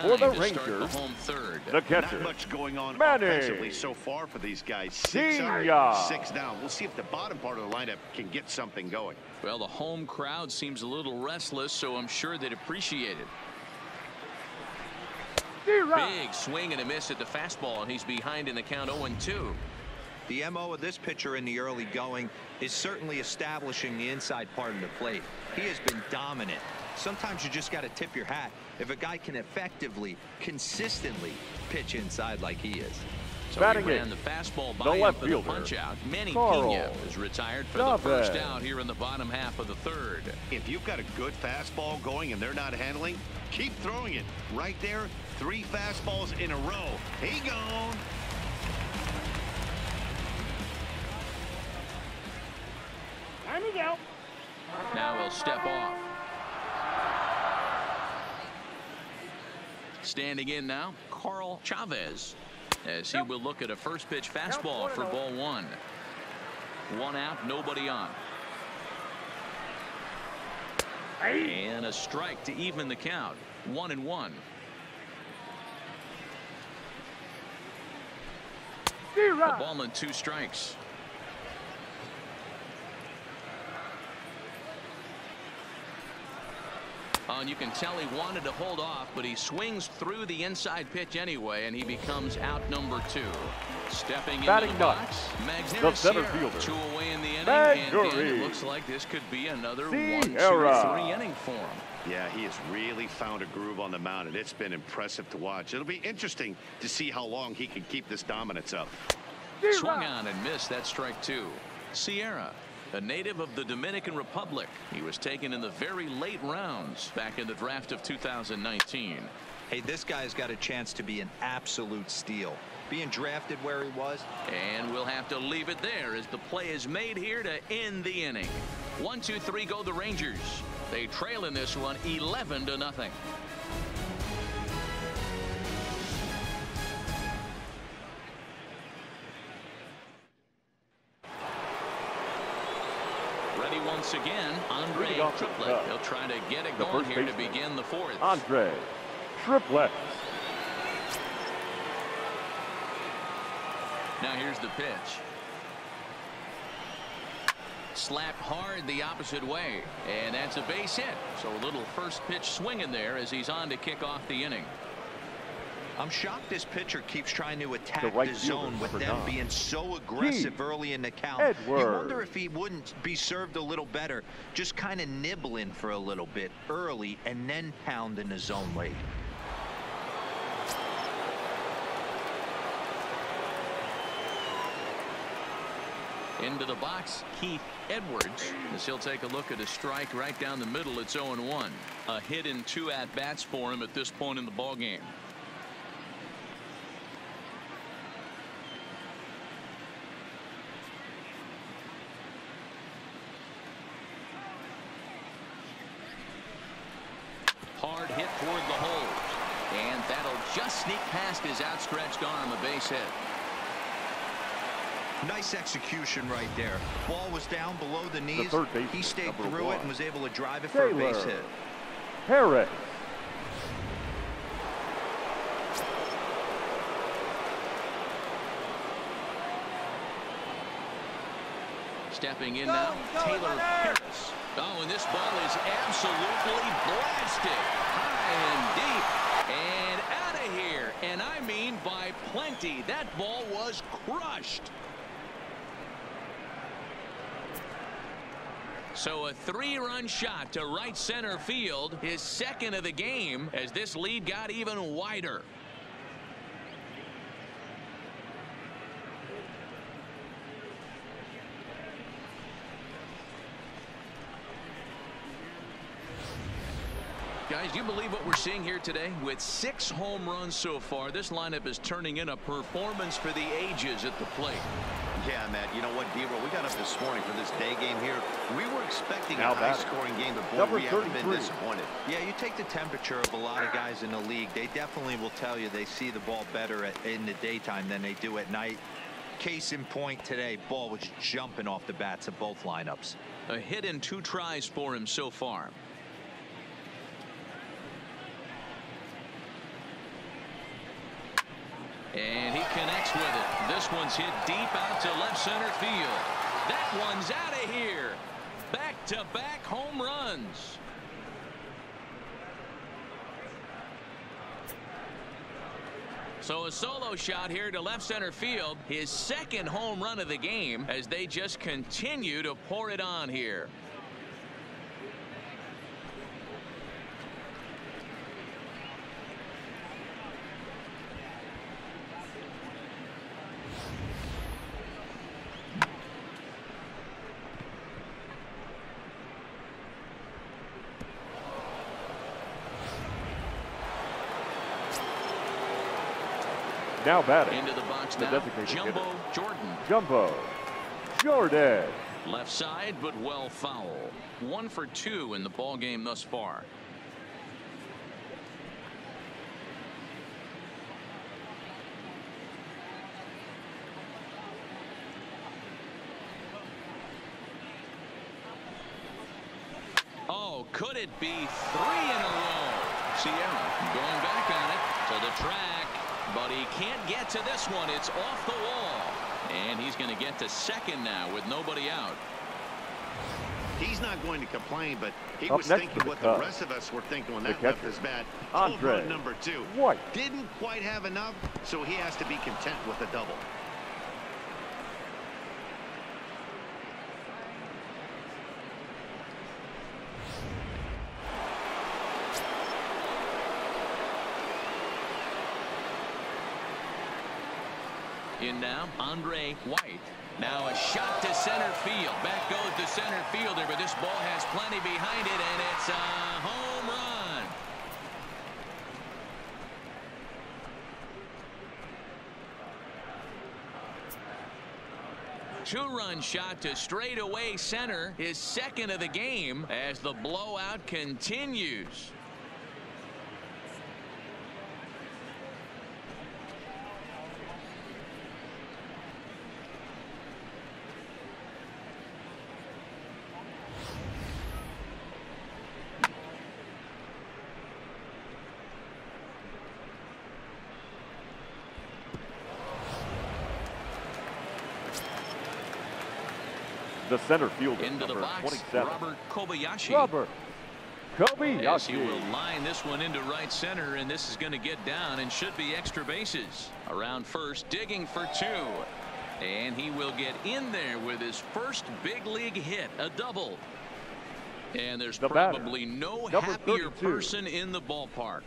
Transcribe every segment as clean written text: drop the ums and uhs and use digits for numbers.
for the to start the Rangers, home third. the catcher, Not much going on Manny offensively so far for these guys. 6 up, 6 down. We'll see if the bottom part of the lineup can get something going. Well, the home crowd seems a little restless, so I'm sure they'd appreciate it. Big swing and a miss at the fastball, and he's behind in the count 0-2. The MO of this pitcher in the early going is certainly establishing the inside part of the plate. He has been dominant. Sometimes you just got to tip your hat if a guy can effectively, consistently pitch inside like he is. So he ran the fastball by him for the punch out. Manny Pena is retired for the first out here in the bottom half of the third. If you've got a good fastball going and they're not handling, keep throwing it. Right there, 3 fastballs in a row. He gone. Time is out. Now he'll step off. Standing in now, Carl Chavez, as he will look at a first pitch fastball for ball 1. 1 out, nobody on. And a strike to even the count. 1-1. A ball and 2 strikes. And you can tell he wanted to hold off, but he swings through the inside pitch anyway, and he becomes out number 2. Stepping into the box, the center fielder, 2 away in the inning, and it looks like this could be another 1-2-3 inning for him. Yeah, he has really found a groove on the mound, and it's been impressive to watch. It'll be interesting to see how long he can keep this dominance up. Swung on and missed. That strike 2. Sierra, a native of the Dominican Republic. He was taken in the very late rounds back in the draft of 2019. Hey, this guy's got a chance to be an absolute steal. Being drafted where he was. And we'll have to leave it there as the play is made here to end the inning. 1-2-3 go the Rangers. They trail in this one 11-0. Ready once again, Andre Triplet. He'll try to get it going here to begin the 4th. Andre Triplet. Now here's the pitch. Slapped hard the opposite way, and that's a base hit. So a little first pitch swing in there as he's on to kick off the inning. I'm shocked this pitcher keeps trying to attack the zone with them being so aggressive early in the count. You wonder if he wouldn't be served a little better, just kind of nibbling for a little bit early and then pound in the zone late. Into the box, Keith Edwards, as he'll take a look at a strike right down the middle. It's 0-1. A hit in 2 at-bats for him at this point in the ballgame. Hard hit toward the hole, and that'll just sneak past his outstretched arm. A base hit. Nice execution right there. Ball was down below the knees. He stayed through it and was able to drive it for a base hit. Perez. Stepping in now, Taylor Harris. Oh, and this ball is absolutely blasted high and deep and out of here. And I mean by plenty. That ball was crushed. So a 3-run shot to right center field, his 2nd of the game, as this lead got even wider. Guys, do you believe what we're seeing here today? With 6 home runs so far, this lineup is turning in a performance for the ages at the plate. Yeah, Matt, you know what, D-Roll, we got up this morning for this day game here. We were expecting a high-scoring game, but boy, we haven't been disappointed. Yeah, you take the temperature of a lot of guys in the league. They definitely will tell you they see the ball better in the daytime than they do at night. Case in point today, ball was jumping off the bats of both lineups. A hit in 2 tries for him so far. And he connects with it. This one's hit deep out to left center field. That one's out of here. Back-to-back home runs. So a solo shot here to left center field. His second home run of the game as they just continue to pour it on here. Now batting. Into the box the now, Jumbo Jordan. Jumbo Jordan. Left side, but well foul. 1 for 2 in the ball game thus far. Oh, could it be 3 in a row? Sierra going back on it to the track. But he can't get to this one. It's off the wall. And he's going to get to second now with nobody out. He's not going to complain, but he was thinking what the rest of us were thinking when that left his bat. Andre number 2. White. Didn't quite have enough, so he has to be content with a double. In now, Andre White. Now a shot to center field. Back goes the center fielder, but this ball has plenty behind it, and it's a home run. Two-run shot to straightaway center, his second of the game as the blowout continues. The center fielder, into the box, 27. Robert Kobayashi. Robert Kobayashi. Yes, he will line this one into right center, and this is going to get down and should be extra bases. Around first, digging for 2. And he will get in there with his first big league hit, a double. And there's probably no happier person in the ballpark.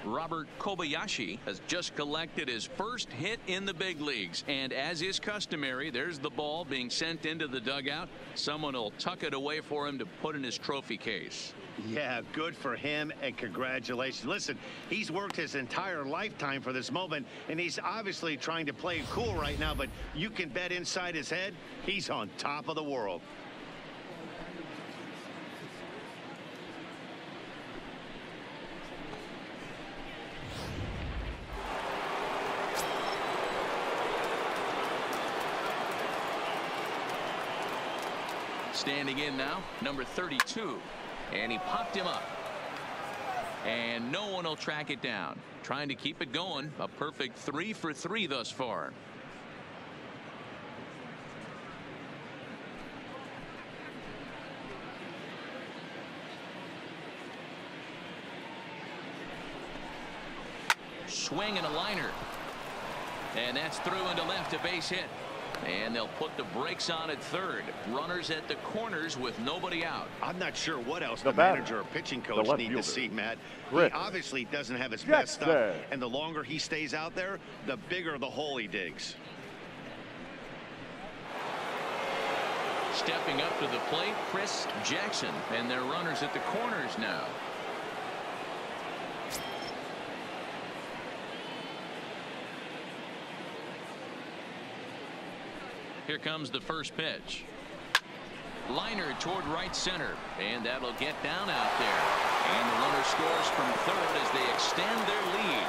Robert Kobayashi has just collected his first hit in the big leagues, and as is customary, there's the ball being sent into the dugout. Someone will tuck it away for him to put in his trophy case. Yeah, good for him, and congratulations. Listen, he's worked his entire lifetime for this moment, and he's obviously trying to play cool right now, but you can bet inside his head he's on top of the world. Standing in now, number 32, and he popped him up, and no one will track it down. Trying to keep it going. A perfect 3 for 3 thus far. Swing and a liner, and that's through into left, a base hit. And they'll put the brakes on at third. Runners at the corners with nobody out. I'm not sure what else the manager or pitching coach need to see, Matt. He obviously doesn't have his best stuff, and the longer he stays out there, the bigger the hole he digs. Stepping up to the plate, Chris Jackson, and their runners at the corners now. Here comes the first pitch. Liner toward right center, and that'll get down out there. And the runner scores from third as they extend their lead.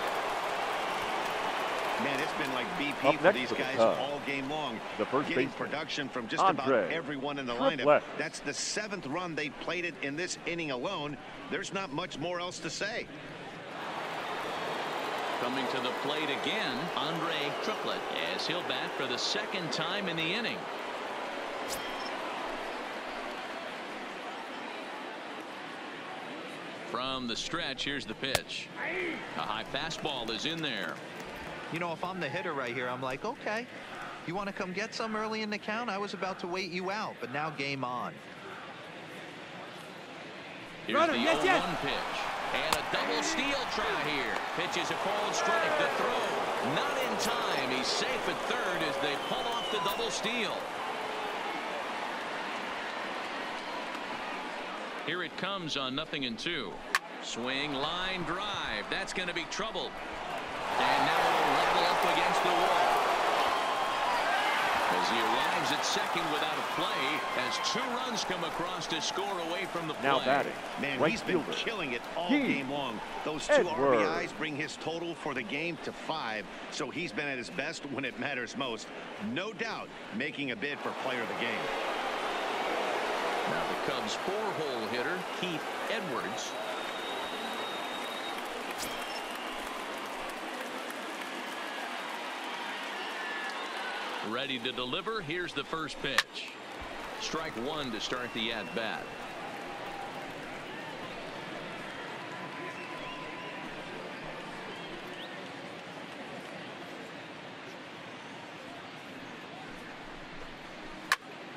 Man, it's been like BP for these guys all game long. The first getting production from just about everyone in the lineup. That's the 7th run they played it in this inning alone. There's not much more else to say. Coming to the plate again, Andre Triplet, as he'll bat for the second time in the inning. From the stretch, here's the pitch. A high fastball is in there. You know, if I'm the hitter right here, I'm like, okay, you want to come get some early in the count? I was about to wait you out, but now game on. Here's the 0-1 pitch. And a double steal try here. Pitch is a called strike. The throw not in time. He's safe at third as they pull off the double steal. Here it comes on 0-2. Swing, line drive. That's going to be trouble. And now it'll level up against the wall. As he arrives at second without a play, as 2 runs come across to score away from the play. Now batting. Man, right he's been fielder. killing it all He. game long. Those 2 Edward. RBIs bring his total for the game to 5. So he's been at his best when it matters most. No doubt making a bid for player of the game. Now the Cubs 4-hole hitter, Keith Edwards. Ready to deliver. Here's the first pitch. Strike 1 to start the at-bat.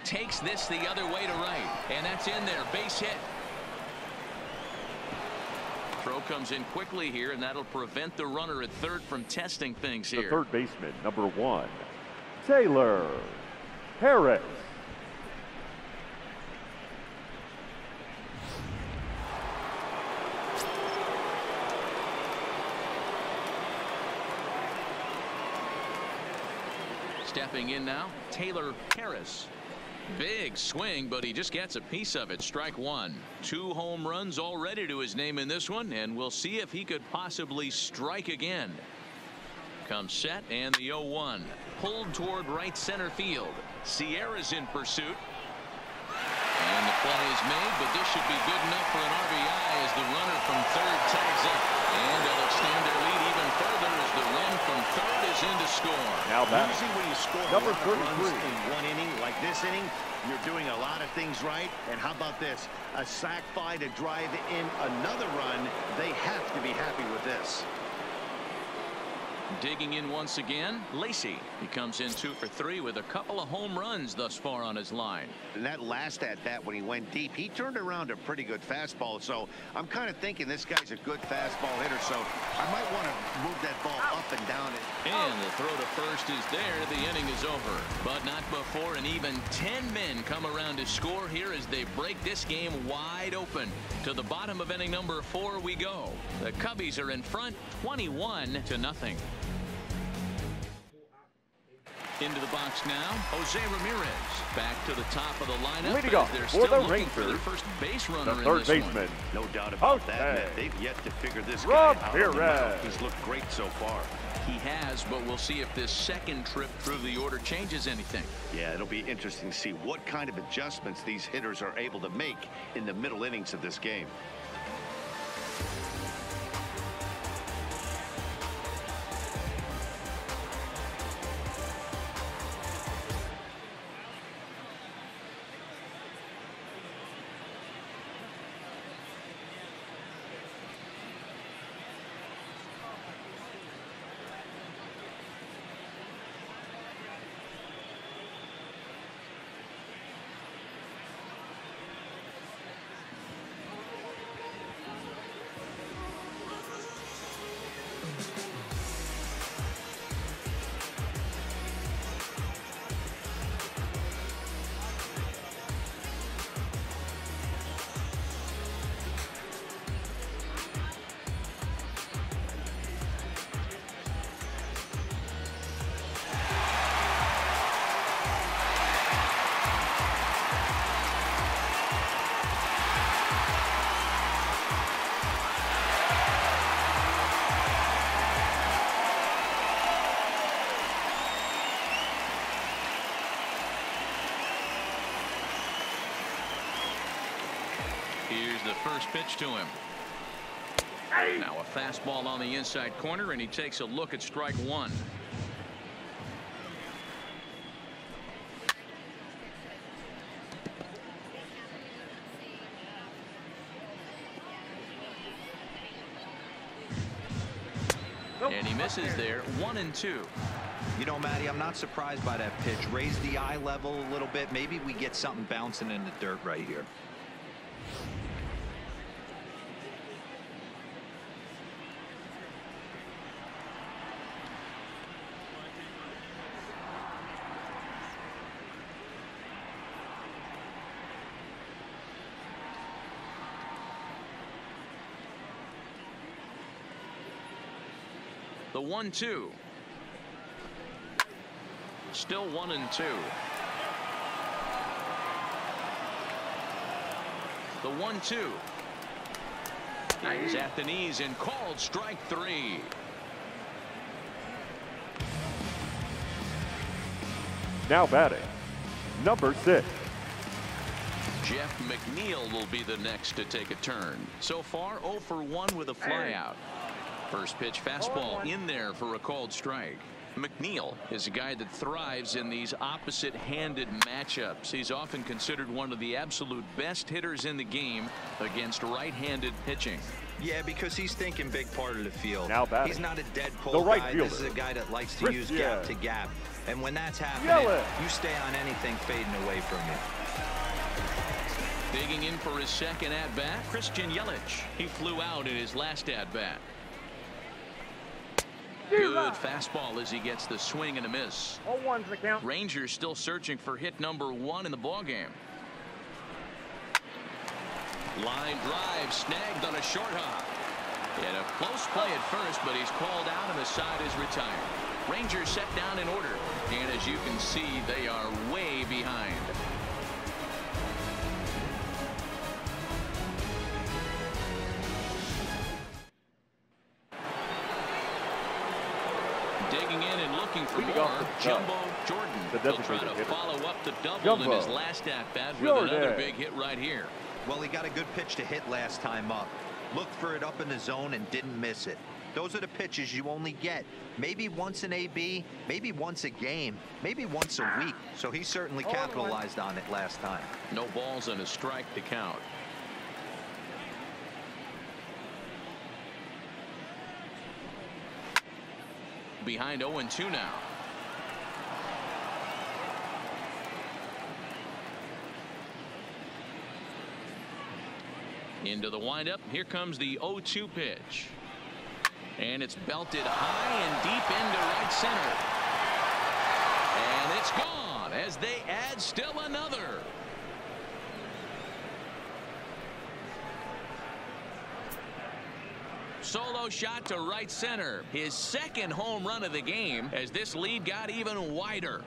Takes this the other way to right, and that's in there. Base hit. Throw comes in quickly here, and that'll prevent the runner at third from testing things here. The third baseman, number 1, Taylor Harris. Stepping in now, Taylor Harris. Big swing, but he just gets a piece of it. Strike 1. 2 home runs already to his name in this one, and we'll see if he could possibly strike again. Comes set, and the 0-1. Pulled toward right center field. Sierra's in pursuit. And the play is made, but this should be good enough for an RBI as the runner from third tags up. And they'll extend their lead even further as the run from third is in to score. Now batting. Usually when you score Number a lot of 33. runs in one inning, like this inning, you're doing a lot of things right. And how about this? A sac fly to drive in another run. They have to be happy with this. Digging in once again, Lacey. He comes in 2 for 3 with a couple of home runs thus far on his line. And that last at bat when he went deep, he turned around a pretty good fastball. So I'm kind of thinking this guy's a good fastball hitter. So I might want to move that ball up and down. And the throw to first is there. The inning is over. But not before an even 10 men come around to score here as they break this game wide open. To the bottom of inning number 4 we go. The Cubbies are in front 21-0. Into the box now, Jose Ramirez back to the top of the lineup. Leading off They're for still the looking for their Rangers, first base runner the in third this baseman. No doubt about that, Okay. man. They've yet to figure this guy out. on the mound. Ramirez. He's looked great so far. He has, but we'll see if this second trip through the order changes anything. Yeah, it'll be interesting to see what kind of adjustments these hitters are able to make in the middle innings of this game. Here's the first pitch to him. Now a fastball on the inside corner, and he takes a look at strike one. And he misses there, 1-2. You know, Matty, I'm not surprised by that pitch. Raise the eye level a little bit. Maybe we get something bouncing in the dirt right here. The 1-2. Still 1-2. The 1-2. He's at the knees and called strike three. Now batting, number 6. Jeff McNeil will be the next to take a turn. So far 0 for 1 with a flyout. First pitch fastball in there for a called strike. McNeil is a guy that thrives in these opposite-handed matchups. He's often considered one of the absolute best hitters in the game against right-handed pitching. Yeah, because he's thinking big part of the field. Now batting, he's not a dead pull the right guy. fielder. This is a guy that likes to use gap to gap. And when that's happening, you stay on anything fading away from you. Digging in for his second at-bat, Christian Yelich. He flew out in his last at-bat. Good fastball as he gets the swing and a miss. 0-1's the count. Rangers still searching for hit number 1 in the ballgame. Line drive snagged on a short hop. And a close play at first, but he's called out and the side is retired. Rangers set down in order. And as you can see, they are way behind. Digging in and looking for more, Jumbo Jordan. He'll try to follow up the double in his last at-bat with another big hit right here. Well, he got a good pitch to hit last time up. Looked for it up in the zone and didn't miss it. Those are the pitches you only get maybe once in AB, maybe once a game, maybe once a week. So he certainly capitalized on it last time. No balls and a strike to count. Behind 0-2 now. Into the windup. Here comes the 0-2 pitch. And it's belted high and deep into right center. And it's gone as they add still another. Solo shot to right center. His second home run of the game as this lead got even wider.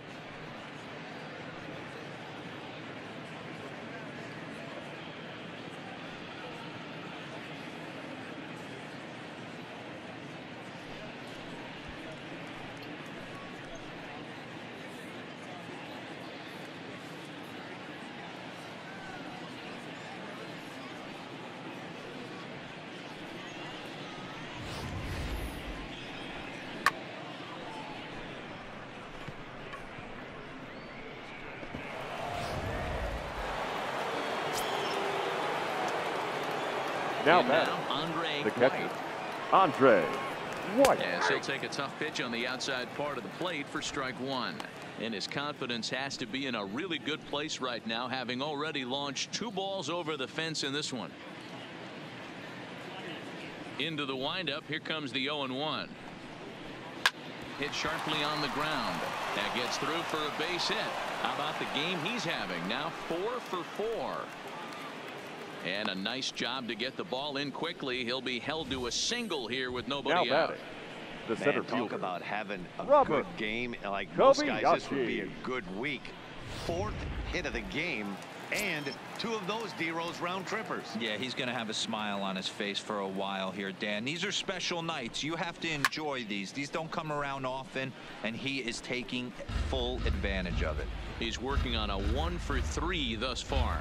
Now batting, the catcher, Andre White. Yes, he'll take a tough pitch on the outside part of the plate for strike one. And his confidence has to be in a really good place right now, having already launched 2 balls over the fence in this one. Into the windup. Here comes the 0-1. Hit sharply on the ground. That gets through for a base hit. How about the game he's having? Now 4 for 4. And a nice job to get the ball in quickly. He'll be held to a single here with nobody now out. Batting, the center talk fielder. about having a Robert good game. Like most guys, this would be a Kobayashi. good week. 4th hit of the game, and 2 of those D-Rose round trippers. Yeah, he's going to have a smile on his face for a while here, Dan. These are special nights. You have to enjoy these. These don't come around often, and he is taking full advantage of it. He's working on a 1 for 3 thus far.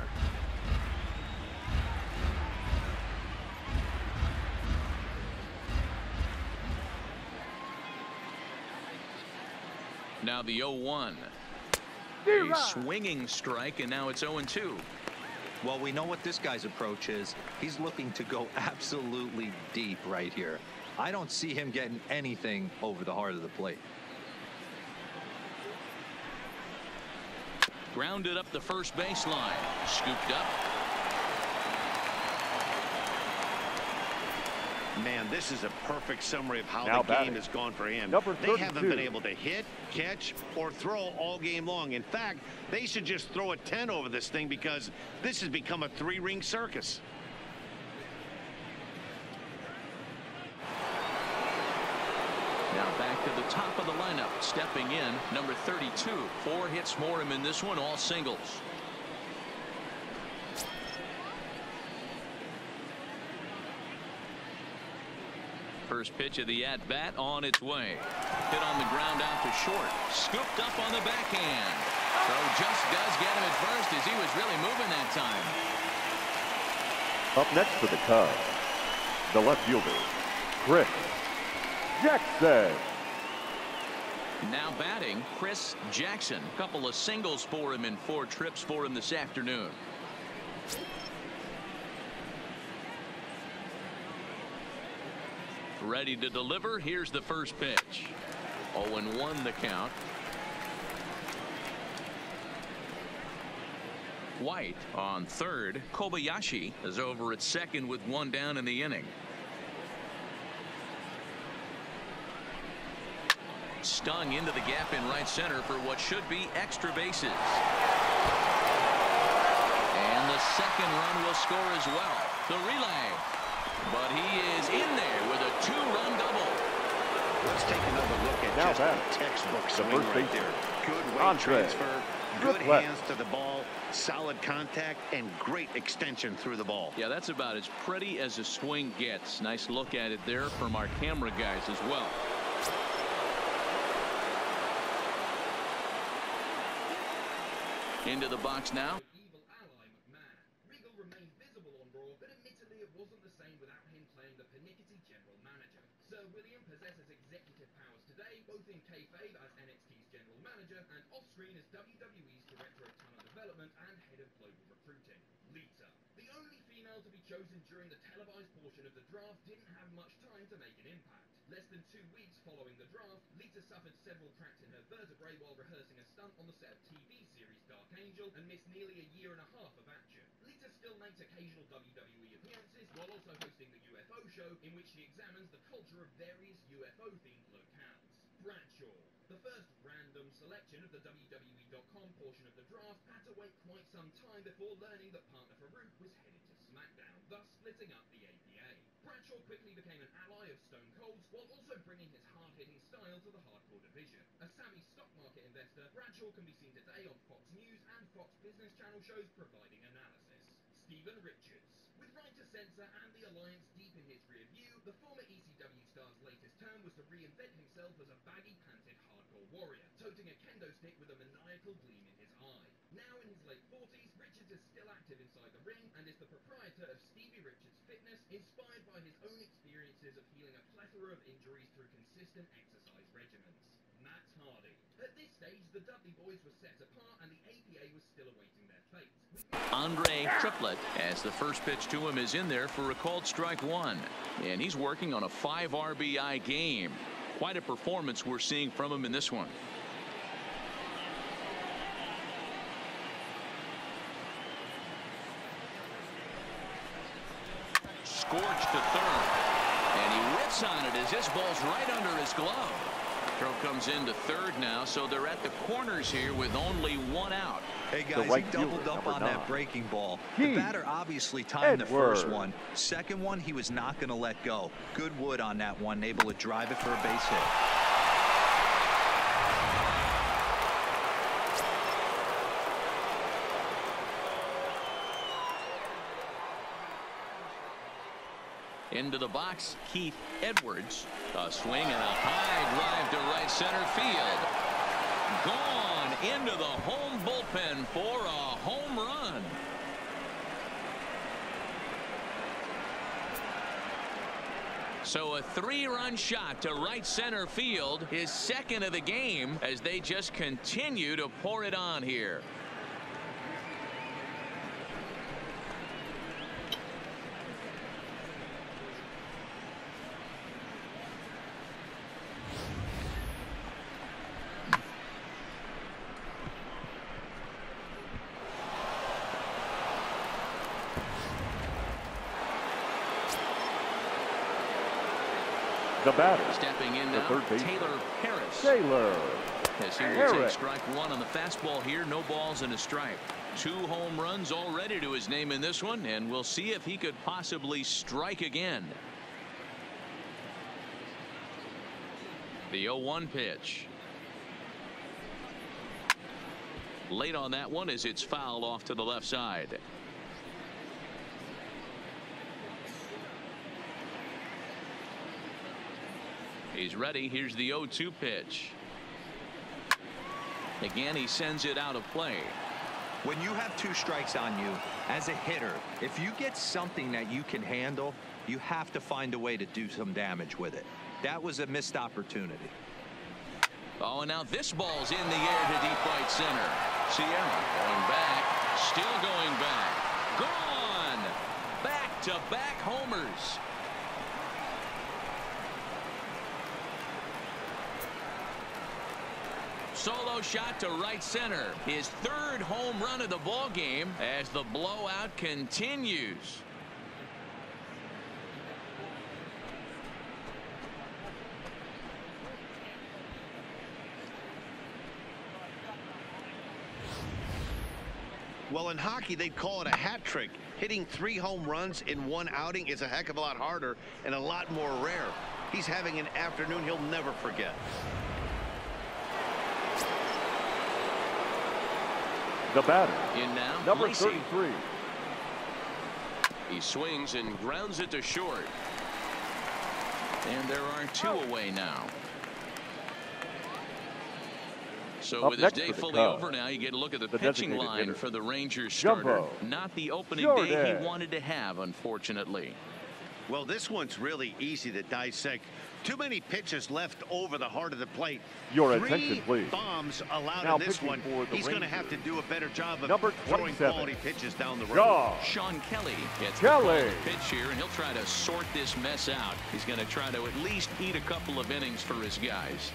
Now the 0-1. A swinging strike, and now it's 0-2. Well, we know what this guy's approach is. He's looking to go absolutely deep right here. I don't see him getting anything over the heart of the plate. Grounded up the first baseline. Scooped up. Man, this is a perfect summary of how Now the batting. game has gone for him. Number They haven't 32. been able to hit, catch, or throw all game long. In fact, they should just throw a 10 over this thing because this has become a three-ring circus. Now back to the top of the lineup. Stepping in, number 32. 4 hits for him in this one, all singles. First pitch of the at-bat on its way. Hit on the ground out to short. Scooped up on the backhand. So just does get him at first as he was really moving that time. Up next for the Cubs, the left fielder, Chris Jackson. Now batting, Chris Jackson. A couple of singles for him in 4 trips for him this afternoon. Ready to deliver. Here's the first pitch. 0-1 the count. White on third. Kobayashi is over at second with 1 down in the inning. Stung into the gap in right center for what should be extra bases. And the second run will score as well. The relay. But he is in there with a 2-run double. Let's take another look at Now just back. a textbook The swing first right baseman, there. Good weight Andre. transfer, good Good left. hands to the ball, solid contact, and great extension through the ball. Yeah, that's about as pretty as a swing gets. Nice look at it there from our camera guys as well. Into the box now. Evil ally McMahon. Regal remained visible on Raw, but admittedly it wasn't the same without him playing the pernickety general manager. Sir William possesses executive powers today, both in kayfabe as NXT's general manager and off-screen as WWE's director of talent development and head of global recruiting. Lita, the only female to be chosen during the televised portion of the draft, didn't have much time to make an impact. Less than 2 weeks following the draft, Lita suffered several cracks in her vertebrae while rehearsing a stunt on the set of TV series Dark Angel and missed nearly a year and a half of action. Lita still makes occasional WWE appearances while also hosting the UFO show, in which she examines the culture of various UFO-themed locales. Bradshaw, the first random selection of the WWE.com portion of the draft, had to wait quite some time before learning that partner Farouk was headed to SmackDown, thus splitting up the APA. Bradshaw quickly became an ally of Stone Cold's while also bringing his hard-hitting style to the hardcore division. A savvy stock market investor, Bradshaw can be seen today on Fox News and Fox Business Channel shows providing analysis. Stephen Richards. With Right to Censor and the Alliance deep in his rear view, the former ECW star's latest term was to reinvent himself as a baggy-panted hardcore warrior, toting a kendo stick with a maniacal gleam in his eye. Now in his late 40s, Richards is still active inside the ring and is the proprietor of Stevie Richards Fitness, inspired by his own experiences of healing a plethora of injuries through consistent exercise regimens. Matt Hardy. At this stage, the Dudley Boys were set apart and the APA was still awaiting their fate. Andre Triplett, as the first pitch to him is in there for a called strike 1. And he's working on a 5 RBI game. Quite a performance we're seeing from him in this one. Scorched to third. And he whips on it as this ball's right under his glove. Throw comes into third now, so they're at the corners here with only 1 out. Hey guys, right he doubled fielder, up number on 9. that breaking ball. Keith The batter obviously timed the first Edwards. one. Second one, he was not going to let go. Good wood on that one, able to drive it for a base hit. Into the box, Keith Edwards. A swing and a high drive to right center field. Gone into the home bullpen for a home run. So a 3-run shot to right center field, his second of the game, as they just continue to pour it on here. The batter. Stepping in now, Taylor Harris. Taylor As he will take strike one on the fastball here. No balls and a strike. 2 home runs already to his name in this one, and we'll see if he could possibly strike again. The 0-1 pitch. Late on that one as it's fouled off to the left side. He's ready. Here's the 0-2 pitch. Again, he sends it out of play. When you have 2 strikes on you as a hitter, if you get something that you can handle, you have to find a way to do some damage with it. That was a missed opportunity. Oh, and now this ball's in the air to deep right center. Sierra going back, still going back. Gone! Back-to-back homers. Solo shot to right center. His 3rd home run of the ball game as the blowout continues. Well, in hockey, they'd call it a hat trick. Hitting 3 home runs in 1 outing is a heck of a lot harder and a lot more rare. He's having an afternoon he'll never forget. The batter. In now, number Lacey. 33. He swings and grounds it to short. And there are 2 away now. So Up with his next day for the fully Cubs, over now, you get a look at the pitching designated line hitter, for the Rangers Jumbo starter. Not the opening Jordan. day he wanted to have, unfortunately. Well, this one's really easy to dissect. Too many pitches left over the heart of the plate. Your 3 attention, please. bombs allowed Now in this one. pitching for the He's going to have to Rangers, do a better job of number throwing 27, quality pitches down the road. Shaw. Sean Kelly gets Kelly. the pitch here, and he'll try to sort this mess out. He's going to try to at least eat a couple of innings for his guys.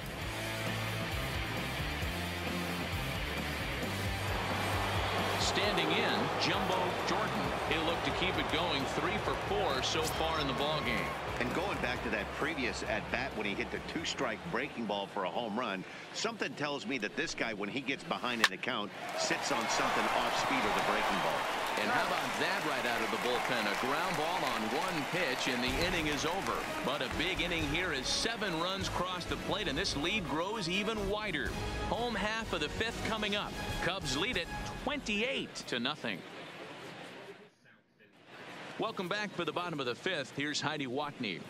Standing in, Jumbo Jordan. He'll look to keep it going. 3 for 4 so far in the ballgame. And going back to that previous at-bat when he hit the 2-strike breaking ball for a home run, something tells me that this guy, when he gets behind in the count, sits on something off-speed of the breaking ball. And how about that right out of the bullpen? A ground ball on 1 pitch, and the inning is over. But a big inning here as 7 runs cross the plate, and this lead grows even wider. Home half of the 5th coming up. Cubs lead it 28-0. Welcome back for the bottom of the 5th. Here's Heidi Watney.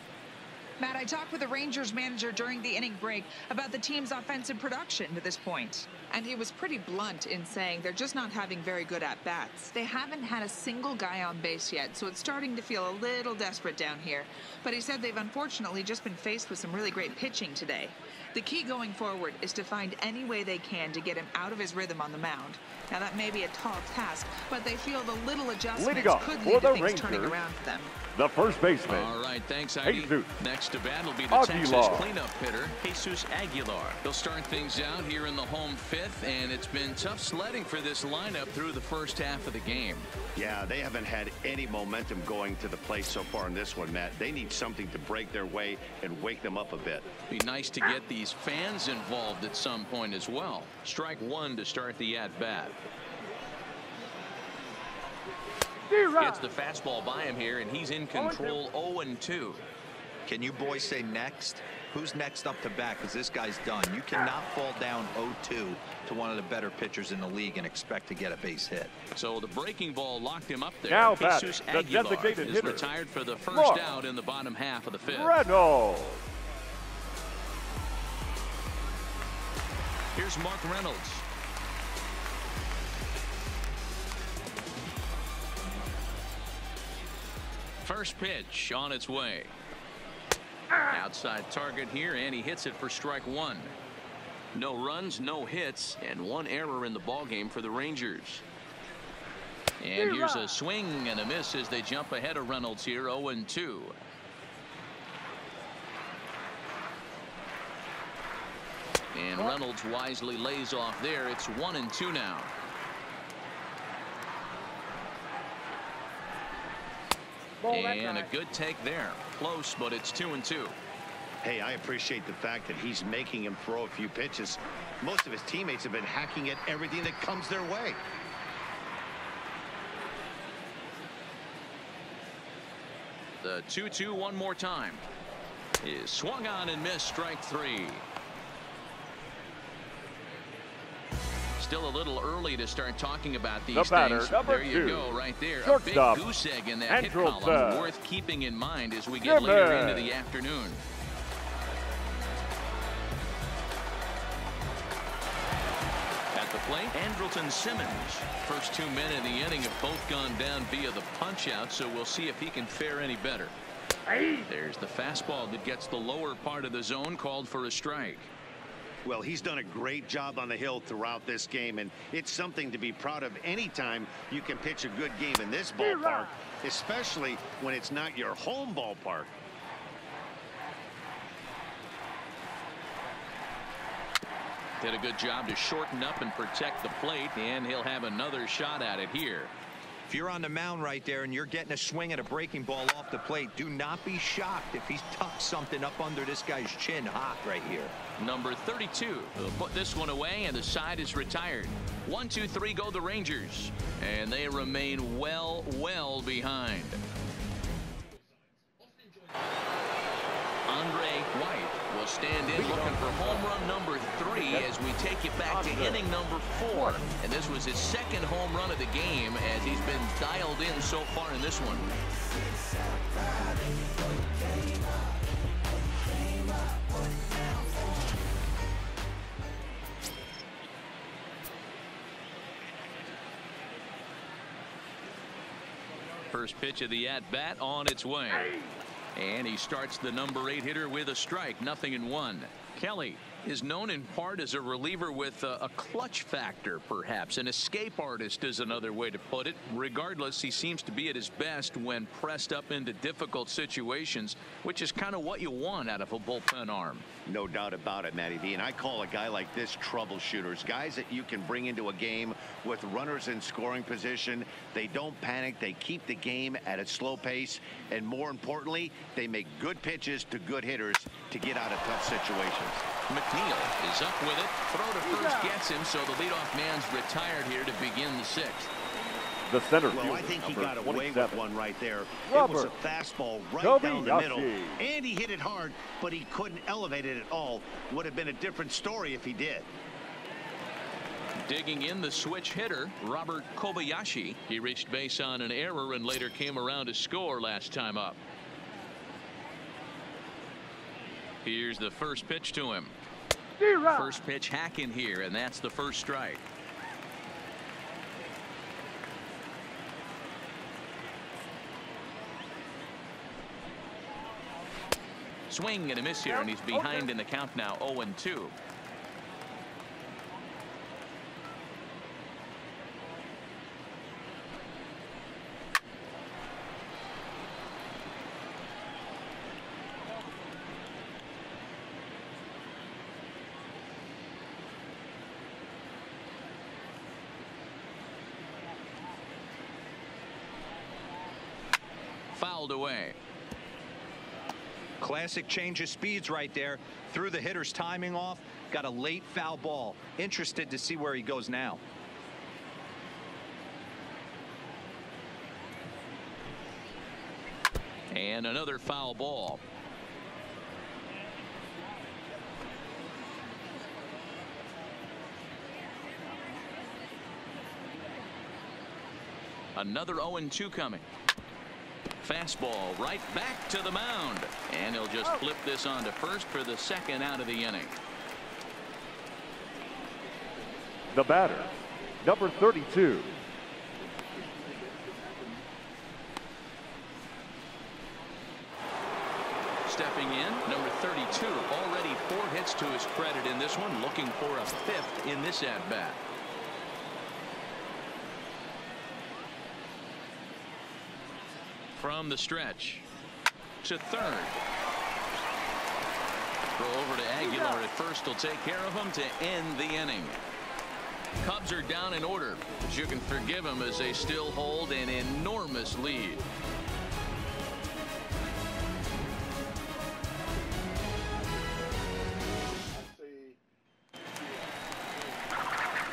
Matt, I talked with the Rangers manager during the inning break about the team's offensive production to this point. And he was pretty blunt in saying they're just not having very good at-bats. They haven't had a single guy on base yet, so it's starting to feel a little desperate down here. But he said they've unfortunately just been faced with some really great pitching today. The key going forward is to find any way they can to get him out of his rhythm on the mound. Now, that may be a tall task, but they feel the little adjustments could lead to things turning around for them. The first baseman. All right, thanks, Heidi. Jesus Next to bat will be the Aguilar. Texas cleanup hitter, Jesus Aguilar. He'll start things out here in the home 5th, and it's been tough sledding for this lineup through the first half of the game. Yeah, they haven't had any momentum going to the plate so far in this one, Matt. They need something to break their way and wake them up a bit. Be nice to get these fans involved at some point as well. Strike 1 to start the at-bat. Gets the fastball by him here, and he's in control. 0-2. Can you boys say next? Who's next up to bat? Because this guy's done. You cannot fall down 0-2 to one of the better pitchers in the league and expect to get a base hit. So the breaking ball locked him up there. Now Jesus batting, the Aguilar designated is hitter, retired for the first Mark out in the bottom half of the 5th. Reynolds. Here's Mark Reynolds. First pitch on its way. Outside target here, and he hits it for strike one. No runs, no hits, and one error in the ballgame for the Rangers. And here's a swing and a miss as they jump ahead of Reynolds here, 0-2. And Reynolds wisely lays off there. It's 1-2 now. And a good take there. Close, but it's 2-2. Hey, I appreciate the fact that he's making him throw a few pitches. Most of his teammates have been hacking at everything that comes their way. The 2-2 one more time. Is swung on and missed, strike three. Still a little early to start talking about these things. There you go, right there. A big goose egg in that hit column, worth keeping in mind as we get later into the afternoon. At the plate, Andrelton Simmons. First 2 men in the inning have both gone down via the punch-out, so we'll see if he can fare any better. There's the fastball that gets the lower part of the zone, called for a strike. Well, he's done a great job on the hill throughout this game, and it's something to be proud of anytime you can pitch a good game in this ballpark, especially when it's not your home ballpark. Did a good job to shorten up and protect the plate, and he'll have another shot at it here. If you're on the mound right there and you're getting a swing at a breaking ball off the plate, do not be shocked if he's tucked something up under this guy's chin hot right here. Number 32 will put this one away, and the side is retired. 1, 2, 3 go the Rangers, and they remain well behind. Andre White will stand in looking for home run number 3 as we take you back to inning number 4. And this was his second home run of the game as he's been dialed in so far in this one. First pitch of the at-bat on its way. And he starts the number 8 hitter with a strike, 0-1. Kelly is known in part as a reliever with a clutch factor, perhaps. An escape artist is another way to put it. Regardless, he seems to be at his best when pressed up into difficult situations, which is kind of what you want out of a bullpen arm. No doubt about it, Matty V. And I call a guy like this troubleshooters, guys that you can bring into a game with runners in scoring position. They don't panic. They keep the game at a slow pace. And more importantly, they make good pitches to good hitters to get out of tough situations. McNeil is up with it. Throw to first gets him, so the leadoff man's retired here to begin the 6th. The center fielder, I think he got away with one right there. Robert. It was a fastball right down the middle, and he hit it hard, but he couldn't elevate it at all. Would have been a different story if he did. Digging in the switch hitter, Robert Kobayashi. He reached base on an error and later came around to score last time up. Here's the first pitch to him. First pitch hack in here, and that's the first strike. Swing and a miss here, and he's behind in the count now, 0-2. Fouled away. Classic change of speeds right there. Threw the hitter's timing off. Got a late foul ball. Interested to see where he goes now. And another foul ball. Another 0-2 coming. Fastball right back to the mound, and he'll just flip this on to first for the second out of the inning. The batter, number 32. stepping in, number 32. Already 4 hits to his credit in this one, looking for a 5th in this at-bat. From the stretch to third. Throw over to Aguilar at first will take care of him to end the inning. Cubs are down in order, but you can forgive them as they still hold an enormous lead.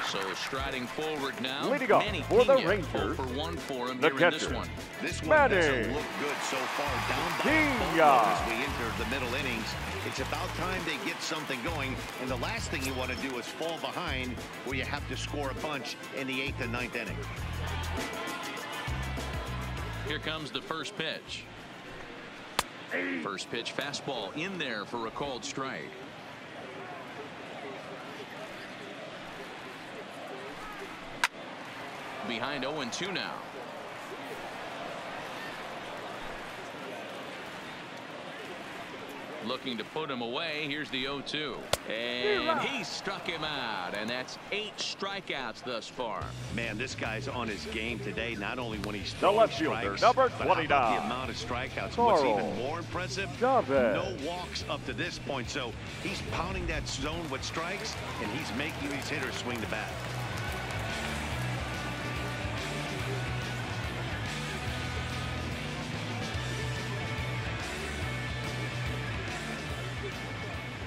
So striding forward now, leading off for the Rangers, 0 for 1 for him the here catcher, in this one. This one doesn't look good so far. Down by as we enter the middle innings. It's about time they get something going, and the last thing you want to do is fall behind where you have to score a bunch in the 8th and 9th inning. Here comes the first pitch. First pitch fastball in there for a called strike. Behind 0-2 now. Looking to put him away. Here's the 0-2. And he struck him out. And that's 8 strikeouts thus far. Man, this guy's on his game today, not only when he's The throwing left fielder, strikes, number but how about 29. the amount of strikeouts. Carl What's even more impressive, Chavez. no walks up to this point. So he's pounding that zone with strikes, and he's making these hitters swing the bat.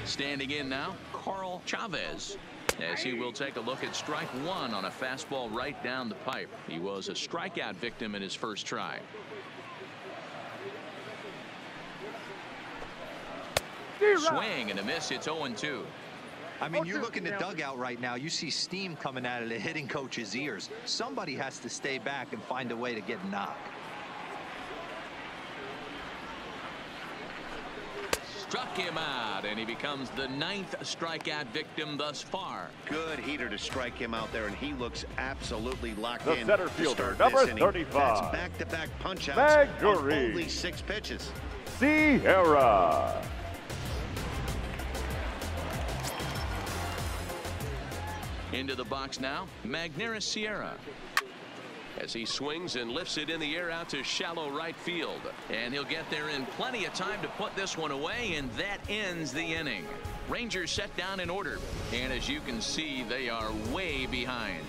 Standing in now, Carl Chavez, as he will take a look at strike 1 on a fastball right down the pipe. He was a strikeout victim in his first try. Swing and a miss. It's 0-2. I mean, you look in the dugout right now, you see steam coming out of the hitting coach's ears. Somebody has to stay back and find a way to get knocked. Struck him out, and he becomes the 9th strikeout victim thus far. Good heater to strike him out there, and he looks absolutely locked The in. center fielder, number 35. That's back-to-back punch-outs on Maguri. only 6 pitches. Sierra. Into the box now, Magneuris Sierra. As he swings and lifts it in the air out to shallow right field. And he'll get there in plenty of time to put this one away, and that ends the inning. Rangers set down in order, and as you can see, they are way behind.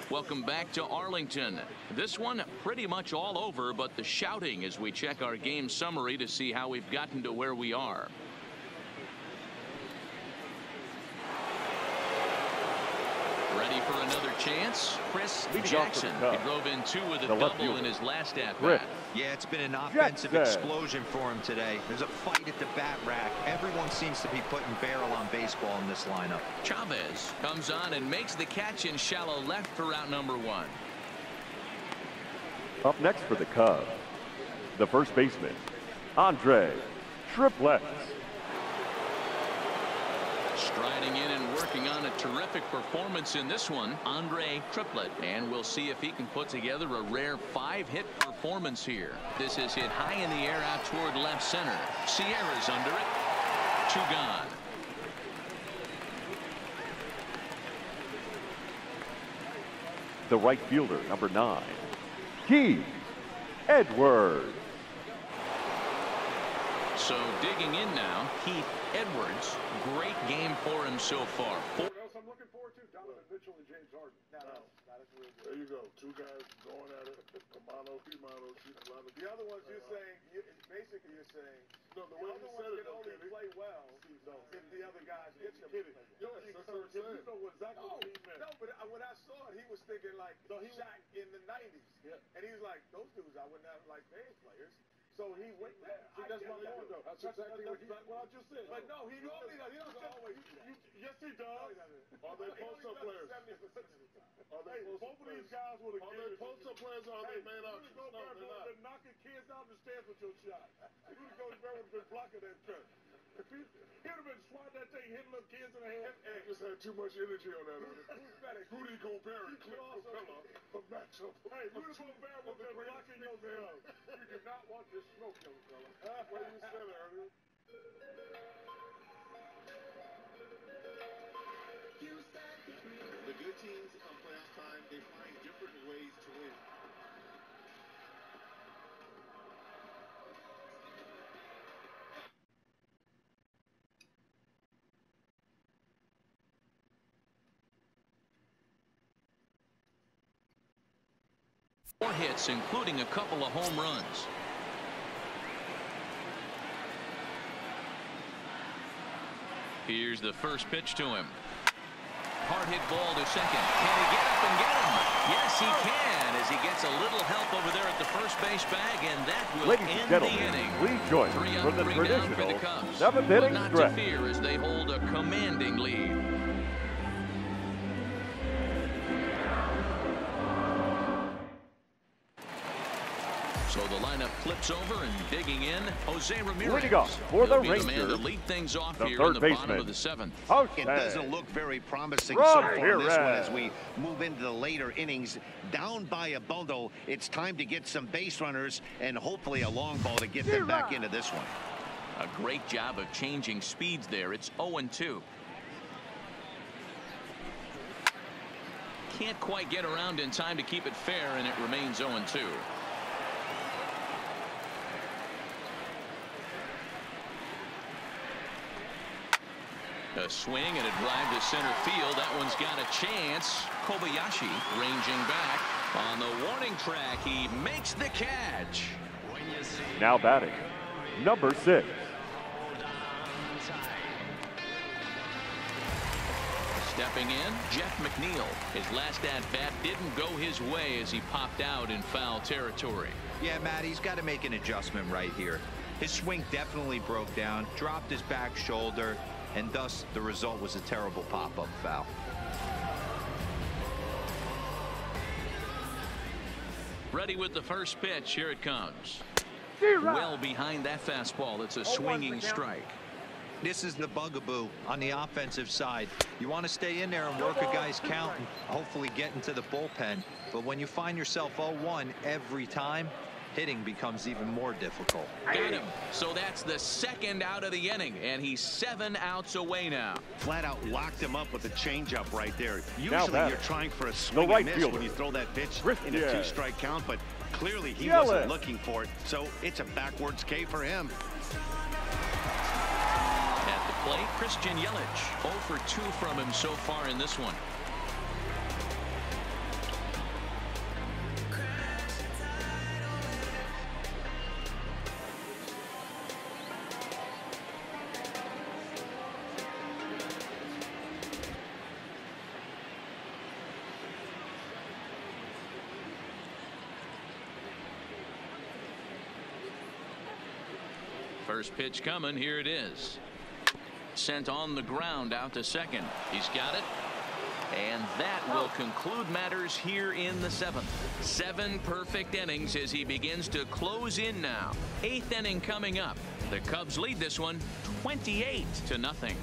Welcome back to Arlington. This one pretty much all over, but the shouting as we check our game summary to see how we've gotten to where we are. Ready for another chance? Chris Jackson. He drove in 2 with a double in his last at-bat. Yeah, it's been an offensive explosion for him today. There's a fight at the bat rack. Everyone seems to be putting barrel on baseball in this lineup. Chavez comes on and makes the catch in shallow left for out number 1. Up next for the Cubs, the first baseman, Andre Triplett. Striding in and working on a terrific performance in this one, Andre Triplett. And we'll see if he can put together a rare 5-hit performance here. This is hit high in the air out toward left center. Sierra's under it. 2 gone. The right fielder, number 9, Keith Edwards. So digging in now, Keith Edwards. Great game for him so far. What else I'm looking forward to? Donovan Mitchell and James Harden. There you go. 2 guys going at it. Mano, Mano, the other ones you're saying, basically you're saying, no, the other ones can only play well if the other guys get you. You know exactly what he meant. No, but when I saw it, he was thinking like Shaq in the 90s. Yeah. And he was like, those dudes I wouldn't have like their players. So he went there. See, that's my point, though. That's exactly what I just said. But no, he normally does. He don't always. Yes, he does. Are they post-up players? Are they both of these guys would have given it. Are they post-up players or are they main options? No, they're not. They're knocking kids out the stands with your shot. Rudy Gobert would have been blocking that cut. If he would have been swatting that thing, hitting little kids in the head. He just had got too much energy on that. Rudy Gobert and Clint Capella, the matchup. Hey, Rudy Gobert was the blocking your nails. You do not want this smoke, young fella. What you said earlier. The good teams come playoff time, they find different ways to win. Four hits, including a couple of home runs. Here's the first pitch to him. Hard hit ball to second. Can he get up and get him? Yes, he can, as he gets a little help over there at the first base bag, and that will end the inning. Please join for the traditional seventh inning not stretch. to fear as they hold a commanding lead. So the lineup flips over and digging in, Jose Ramirez. Leading off for the Rangers, the man to lead things off the here third in the baseman, bottom of the seventh. It doesn't look very promising so far in this one as we move into the later innings. Down by a bundle, it's time to get some base runners and hopefully a long ball to get them back into this one. A great job of changing speeds there. It's 0-2. Can't quite get around in time to keep it fair, and it remains 0-2. A swing and a drive to center field. That one's got a chance. Kobayashi ranging back on the warning track. He makes the catch. Now batting, number 6. Stepping in, Jeff McNeil. His last at-bat didn't go his way as he popped out in foul territory. Yeah, Matt, he's got to make an adjustment right here. His swing definitely broke down, dropped his back shoulder, and thus the result was a terrible pop-up foul. Ready with the first pitch. Here it comes. Well behind that fastball. It's a swinging strike. This is the bugaboo on the offensive side. You want to stay in there and work a guy's count and hopefully get into the bullpen. But when you find yourself 0-1 every time, hitting becomes even more difficult. Got him. So that's the second out of the inning, and he's 7 outs away now. Flat out locked him up with a changeup right there. Usually you're trying for a swing right and miss fielder, when you throw that pitch in a 2-strike count, but clearly he Yelich wasn't looking for it, so it's a backwards K for him. At the plate, Christian Yelich. 0 for 2 from him so far in this one. First pitch coming. Here it is. Sent on the ground out to second. He's got it. And that will conclude matters here in the 7th. 7 perfect innings as he begins to close in now. 8th inning coming up. The Cubs lead this one 28-0.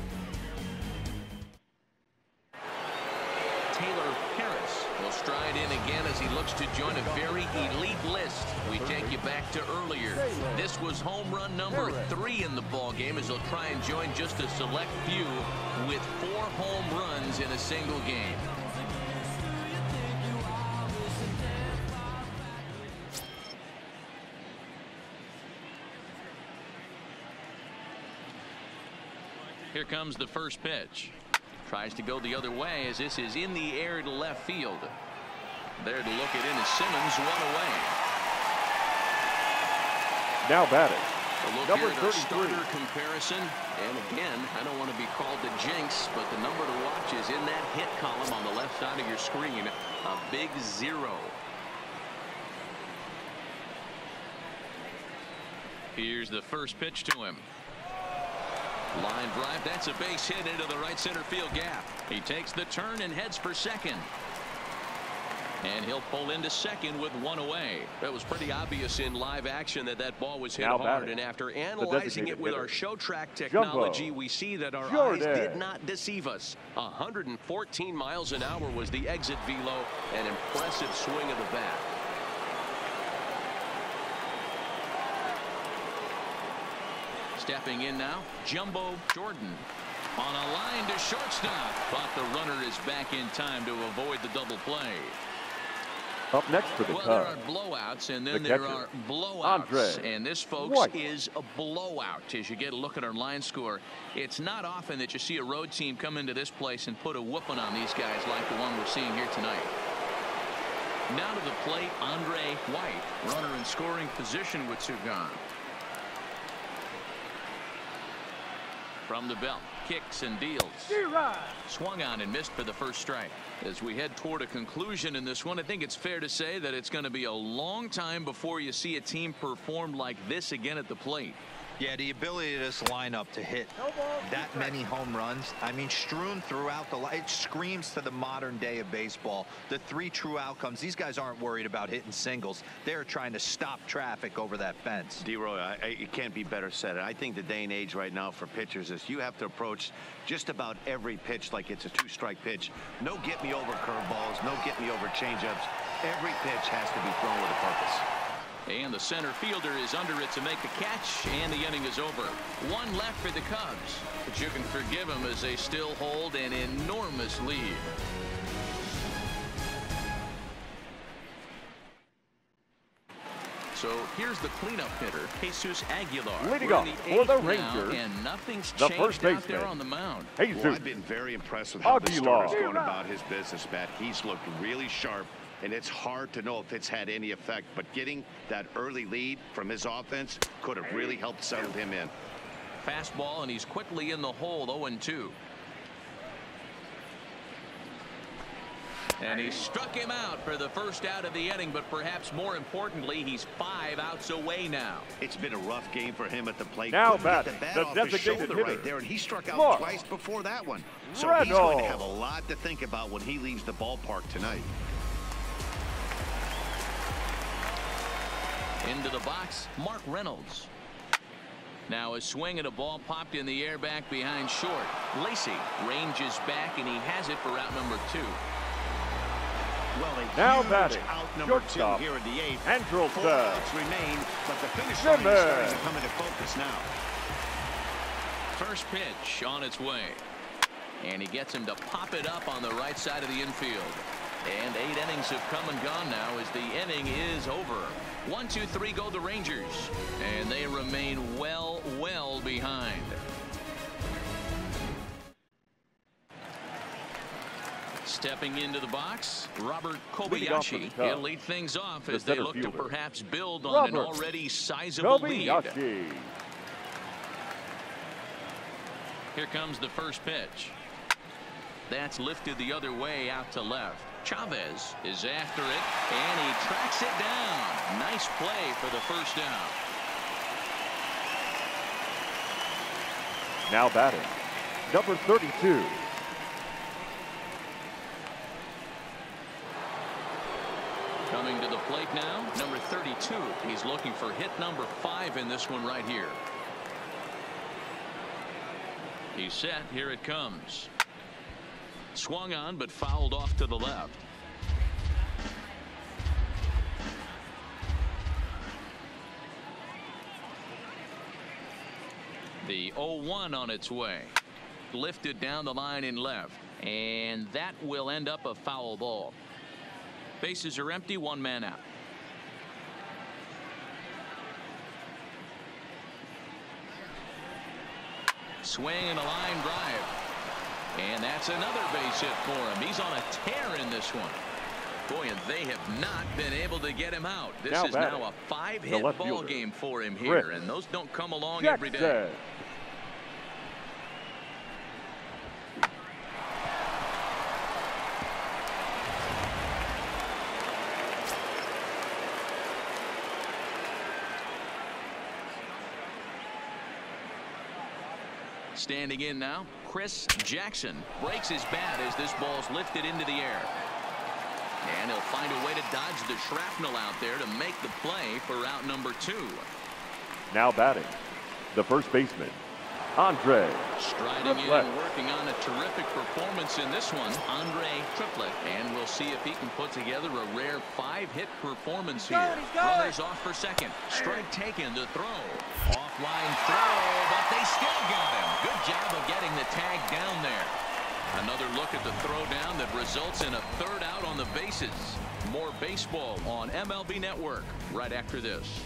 Taylor Harris will stride in again as he looks to join a very elite list. We take you back to earlier. This was home run number 3 in the ball game as he'll try and join just a select few with 4 home runs in a single game. Here comes the first pitch. Tries to go the other way as this is in the air to left field. There to look it in is Simmons, 1 away. Now batting, number 33. Starter comparison, and again, I don't want to be called the jinx, but the number to watch is in that hit column on the left side of your screen, a big 0. Here's the first pitch to him. Line drive, that's a base hit into the right center field gap. He takes the turn and heads for second. And he'll pull into second with one away. That was pretty obvious in live action that ball was hit hard. And after analyzing it with our show track technology, we see that our eyes did not deceive us. 114 miles an hour was the exit velo. An impressive swing of the bat. Stepping in now, Jumbo Jordan. On a line to shortstop. But the runner is back in time to avoid the double play. Up next for the Cubs. There are blowouts, and then there are blowouts. And this, folks, is a blowout. As you get a look at our line score, it's not often that you see a road team come into this place and put a whooping on these guys like the one we're seeing here tonight. Now to the plate, Andre White. Runner in scoring position with two gone. From the belt, kicks and deals. Swung on and missed for the first strike. As we head toward a conclusion in this one, I think it's fair to say that it's going to be a long time before you see a team perform like this again at the plate. Yeah, the ability of this lineup to hit that many home runs, I mean, strewn throughout the line, it screams to the modern day of baseball. The three true outcomes, these guys aren't worried about hitting singles. They're trying to stop traffic over that fence. D-Roy, it can't be better said. I think the day and age right now for pitchers is you have to approach just about every pitch like it's a two-strike pitch. No get-me-over curveballs, no get-me-over changeups. Every pitch has to be thrown with a purpose. And the center fielder is under it to make the catch, and the inning is over. One left for the Cubs, but you can forgive them as they still hold an enormous lead. So here's the cleanup hitter, Jesus Aguilar. Leading off for the Rangers, and nothing's changed out there on the mound. Well, I've been very impressed with how the starter's going about his business, Matt. He's looked really sharp. And it's hard to know if it's had any effect, but getting that early lead from his offense could have really helped settle him in. Fastball, and he's quickly in the hole, 0-2. And he struck him out for the first out of the inning, but perhaps more importantly, he's 5 outs away now. It's been a rough game for him at the plate. Now batting, the designated hitter right there, and he struck out twice before that one. So he's going to have a lot to think about when he leaves the ballpark tonight. Into the box, Mark Reynolds. Now a swing and a ball popped in the air back behind short. Lacy ranges back, and he has it for out number 2. Well, now batting, out number 2 here in the 8th. Andrew 4 outs remain, but the finish line is starting to come into focus now. First pitch on its way, and he gets him to pop it up on the right side of the infield. And 8 innings have come and gone now as the inning is over. 1, 2, 3 go the Rangers, and they remain well behind. Stepping into the box, Robert Kobayashi. He'll lead things off as they look to perhaps build on an already sizable lead. Here comes the first pitch. That's lifted the other way out to left. Chavez is after it, and he tracks it down. Nice play for the first down. Now batting, number 32. Coming to the plate now, number 32. He's looking for hit number 5 in this one right here. He's set. Here it comes. Swung on, but fouled off to the left. The 0-1 on its way. Lifted down the line in left, and that will end up a foul ball. Bases are empty, 1 man out. Swing and a line drive. And that's another base hit for him. He's on a tear in this one. Boy, and they have not been able to get him out. This is now a 5-hit ball game for him here, and those don't come along every day. Standing in now, Chris Jackson breaks his bat as this ball's lifted into the air. And he'll find a way to dodge the shrapnel out there to make the play for out number 2. Now batting, the first baseman, Andre. Striding in and working on a terrific performance in this one, Andre Triplett. And we'll see if he can put together a rare 5-hit performance here. Runners off for second. Strike taken to throw. Offline throw, but they still got him. Good job of getting the tag down there. Another look at the throwdown that results in a 3rd out on the bases. More baseball on MLB Network right after this.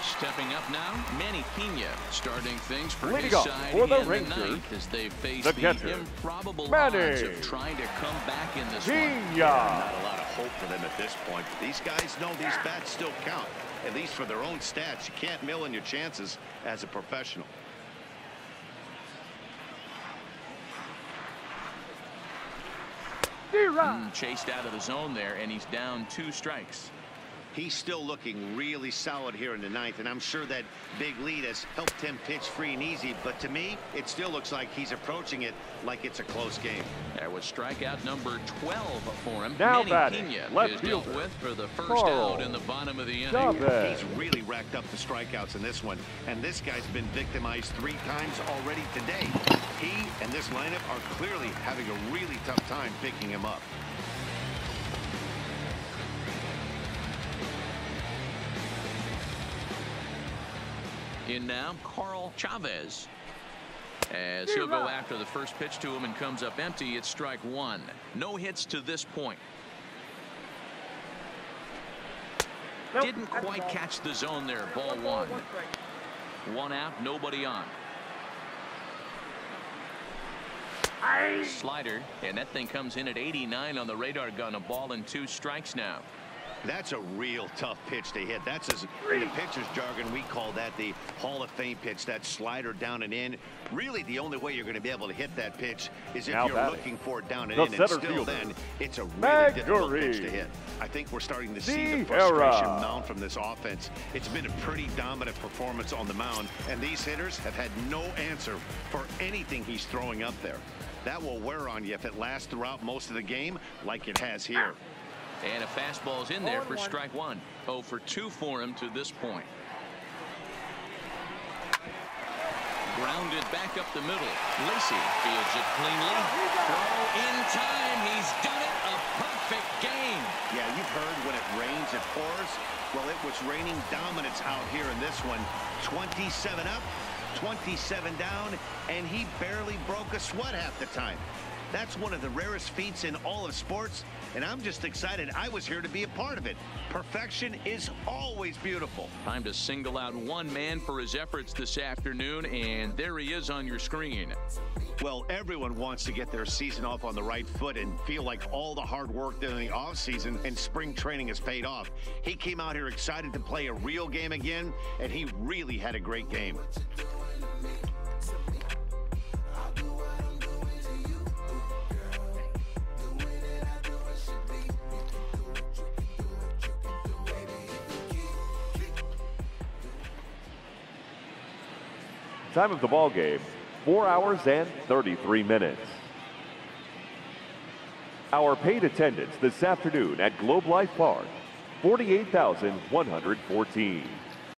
Stepping up now, Manny Pena starting things for his side in the ninth as they face the improbable odds of trying to come back in this one. Yeah, not a lot of hope for them at this point. These guys know these bats still count, at least for their own stats. You can't mill in your chances as a professional. Chased out of the zone there, and he's down 2 strikes. He's still looking really solid here in the ninth, and I'm sure that big lead has helped him pitch free and easy, but to me it still looks like he's approaching it like it's a close game. That was strikeout number 12 for him. Now Manny Pena is dealt with for the first out in the bottom of the inning. He's really racked up the strikeouts in this one, and this guy's been victimized 3 times already today. He and this lineup are clearly having a really tough time picking him up. In now, Carl Chavez. As he'll go after the first pitch to him and comes up empty, it's strike 1. No hits to this point. Didn't quite catch the zone there. Ball 1. 1 out, nobody on. Slider, and that thing comes in at 89 on the radar gun. A ball and 2 strikes now. That's a real tough pitch to hit. That's, in the pitcher's jargon, we call that the Hall of Fame pitch. That slider down and in. Really, the only way you're going to be able to hit that pitch is if you're looking for it down and in. And still then, it's a really difficult pitch to hit. I think we're starting to see the frustration mount from this offense. It's been a pretty dominant performance on the mound, and these hitters have had no answer for anything he's throwing up there. That will wear on you if it lasts throughout most of the game like it has here. And a fastball's in there for strike 1. 0 for 2 for him to this point. Grounded back up the middle. Lacy fields it cleanly. Throw in time. He's done it. A perfect game. Yeah, you've heard when it rains, it pours. Well, it was raining dominance out here in this one. 27 up, 27 down, and he barely broke a sweat half the time. That's one of the rarest feats in all of sports, and I'm just excited I was here to be a part of it. Perfection is always beautiful. Time to single out one man for his efforts this afternoon, and there he is on your screen. Well, everyone wants to get their season off on the right foot and feel like all the hard work done in the offseason and spring training has paid off. He came out here excited to play a real game again, and he really had a great game. Time of the ball game, 4 hours and 33 minutes. Our paid attendance this afternoon at Globe Life Park, 48,114.